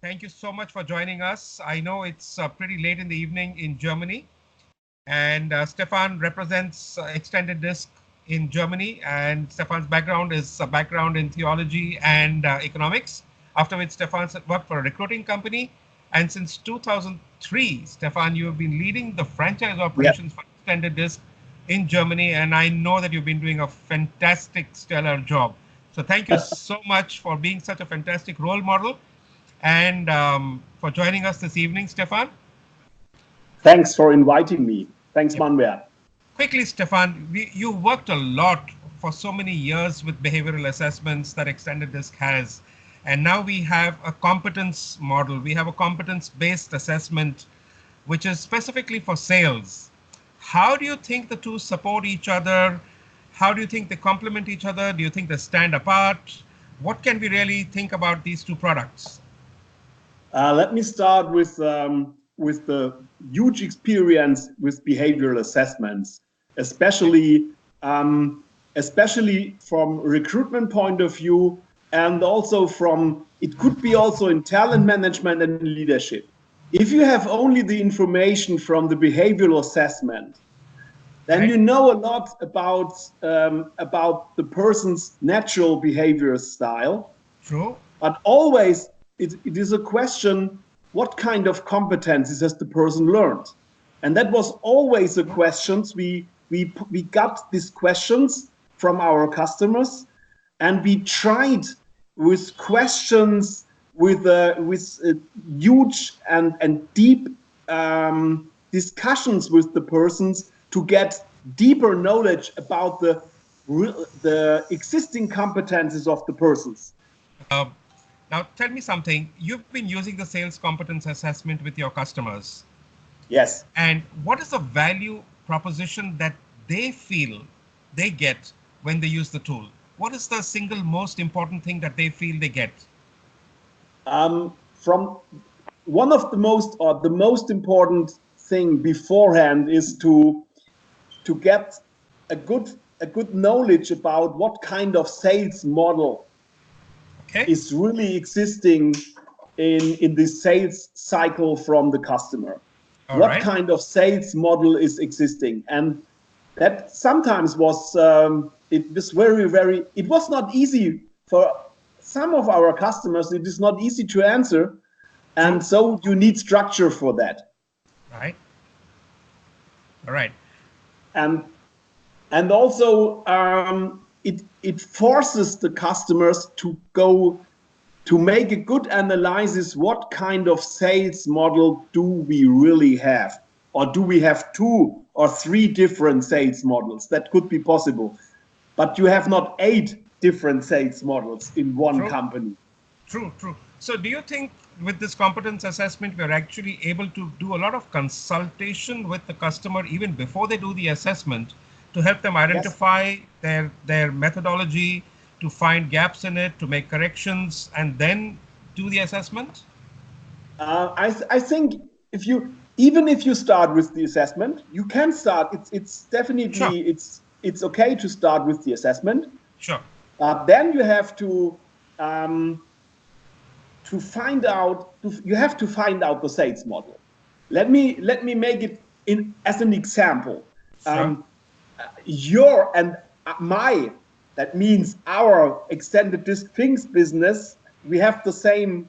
Thank you so much for joining us. I know it's pretty late in the evening in Germany, and Stefan represents Extended Disc in Germany, and Stefan's background is a background in theology and economics, after which Stefan worked for a recruiting company. And since 2003, Stefan, you have been leading the franchise Yeah. operations for Extended Disc in Germany, and I know that you've been doing a fantastic, stellar job. So thank you so much for being such a fantastic role model and for joining us this evening, Stefan. Thanks for inviting me. Thanks, Yep. Manuel. Quickly, Stefan, you worked a lot for so many years with behavioral assessments that Extended Disc has. And now we have a competence model. We have a competence-based assessment, which is specifically for sales. How do you think the two support each other? How do you think they complement each other? Do you think they stand apart? What can we really think about these two products? Let me start with the huge experience with behavioral assessments, especially especially from recruitment point of view, and also from it could be also in talent management and leadership. If you have only the information from the behavioral assessment, then Right. you know a lot about the person's natural behavior style. True. But always it is a question, what kind of competencies has the person learned? And that was always the questions. We got these questions from our customers, and we tried with questions with huge and deep discussions with the persons to get deeper knowledge about the existing competencies of the persons. Uh, Now, tell me something. You've been using the sales competence assessment with your customers. Yes. And what is the value proposition that they feel they get when they use the tool? What is the single most important thing that they feel they get? From one of the most important thing beforehand is to get a good knowledge about what kind of sales model Okay. is really existing in the sales cycle from the customer. All What right. kind of sales model is existing? And that sometimes was it was very it was not easy for some of our customers. It is not easy to answer, and so you need structure for that. Right. All right. And also it forces the customers to go to make a good analysis. What kind of sales model do we really have, or do we have 2 or 3 different sales models? That could be possible, but you have not 8 different sales models in one True. company. True. True. So, do you think with this competence assessment, we're actually able to do a lot of consultation with the customer even before they do the assessment to help them identify their methodology, to find gaps in it, to make corrections, and then do the assessment? I think if you start with the assessment, you can start. It's Sure. definitely it's okay to start with the assessment. Sure. Then you have to find out. You have to find out the sales model. Let me make it in as an example. Sure. Your and my, that means our extended disc things business. We have the same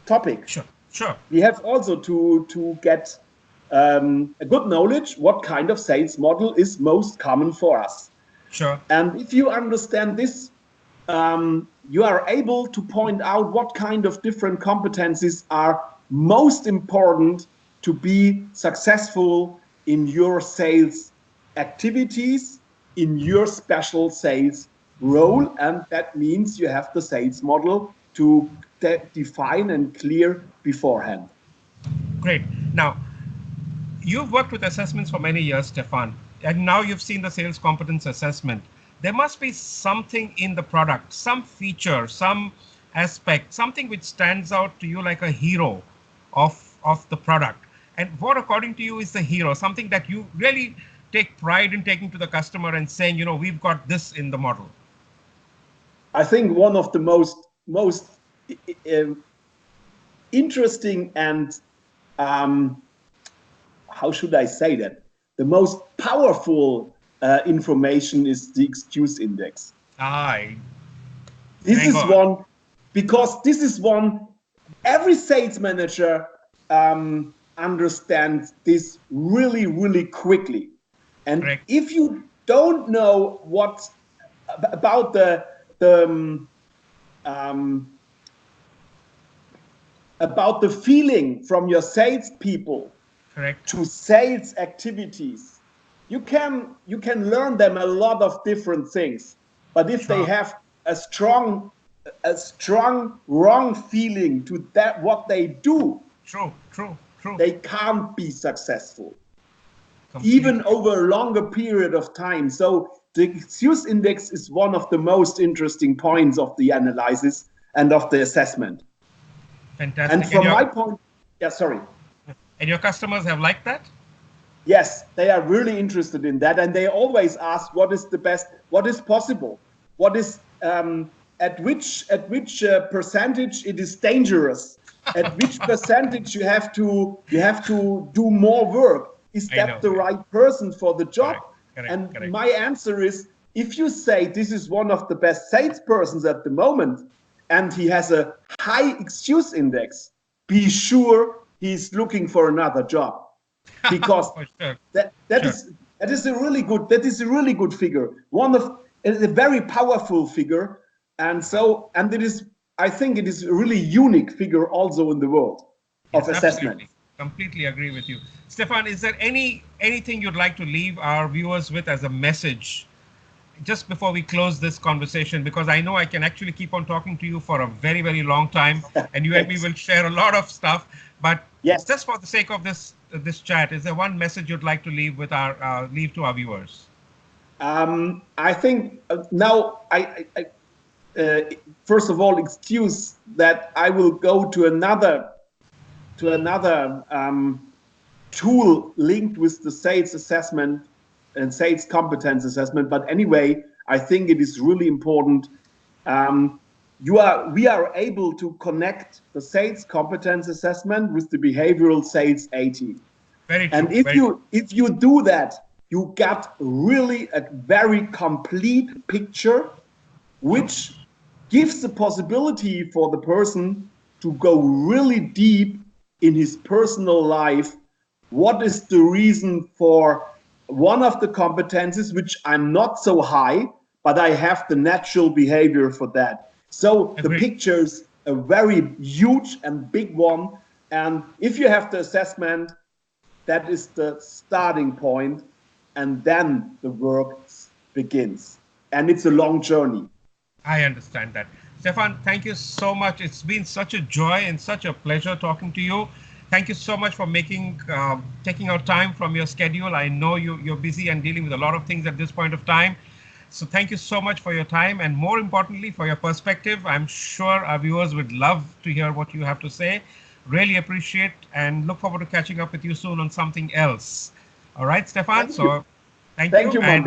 topic. Sure. Sure. We have also to get a good knowledge what kind of sales model is most common for us. Sure. And if you understand this, you are able to point out what kind of different competencies are most important to be successful in your sales activities, in your special sales role. And that means you have the sales model to define and clear beforehand. Great. Now, you've worked with assessments for many years, Stefan, and now you've seen the sales competence assessment. There must be something in the product, some feature, some aspect, something which stands out to you like a hero of the product. And what, according to you, is the hero? Something that you really take pride in taking to the customer and saying, you know, we've got this in the model. I think one of the most interesting and how should I say that? The most powerful information is the excuse index. I This hang is on. one, because this is one, every sales manager understands this really, really quickly. And Correct. if you don't know what about the about the feeling from your salespeople Correct. to sales activities, you can learn them a lot of different things. But if they Sure. have a strong wrong feeling to that what they do, True. True. True. they can't be successful, even Completely. over a longer period of time. So the excuse index is one of the most interesting points of the analysis and of the assessment. And Fantastic. from my point, yeah, sorry. And your customers have liked that? Yes, they are really interested in that, and they always ask what is the best, what is possible, what is at which percentage it is dangerous, at which percentage you have to do more work. Is I know. that the right person for the job? Correct. Correct. And Correct. my answer is, if you say this is one of the best salespersons at the moment, and he has a high excuse index, be sure he's looking for another job, because For sure. that that Sure. is that is a really good figure. One of It's a very powerful figure, and it is, I think it is a really unique figure also in the world of Yes, assessment. absolutely. Completely agree with you. Stefan, is there anything you'd like to leave our viewers with as a message just before we close this conversation? Because I know I can actually keep on talking to you for a very, very long time, and you and me Yes. will share a lot of stuff. But Yes. just for the sake of this chat, is there one message you'd like to leave with our leave to our viewers? I think now first of all excuse that I will go to another tool linked with the sales assessment and sales competence assessment. But anyway, I think it is really important. We are able to connect the sales competence assessment with the behavioral sales 80. Very And true. Very true. if you do that, you get really a very complete picture, True. which gives the possibility for the person to go really deep in his personal life. What is the reason for one of the competencies which I'm not so high, but I have the natural behavior for that? So the Agreed. picture is a very huge and big one. And if you have the assessment, that is the starting point, and then the work begins. And it's a long journey. I understand that. Stefan, thank you so much. It's been such a joy and such a pleasure talking to you. Thank you so much for taking out time from your schedule. I know you're busy and dealing with a lot of things at this point of time. So thank you so much for your time, and more importantly, for your perspective. I'm sure our viewers would love to hear what you have to say. Really appreciate and look forward to catching up with you soon on something else. All right, Stefan. Thank you. So thank Thank you. you, And Monday.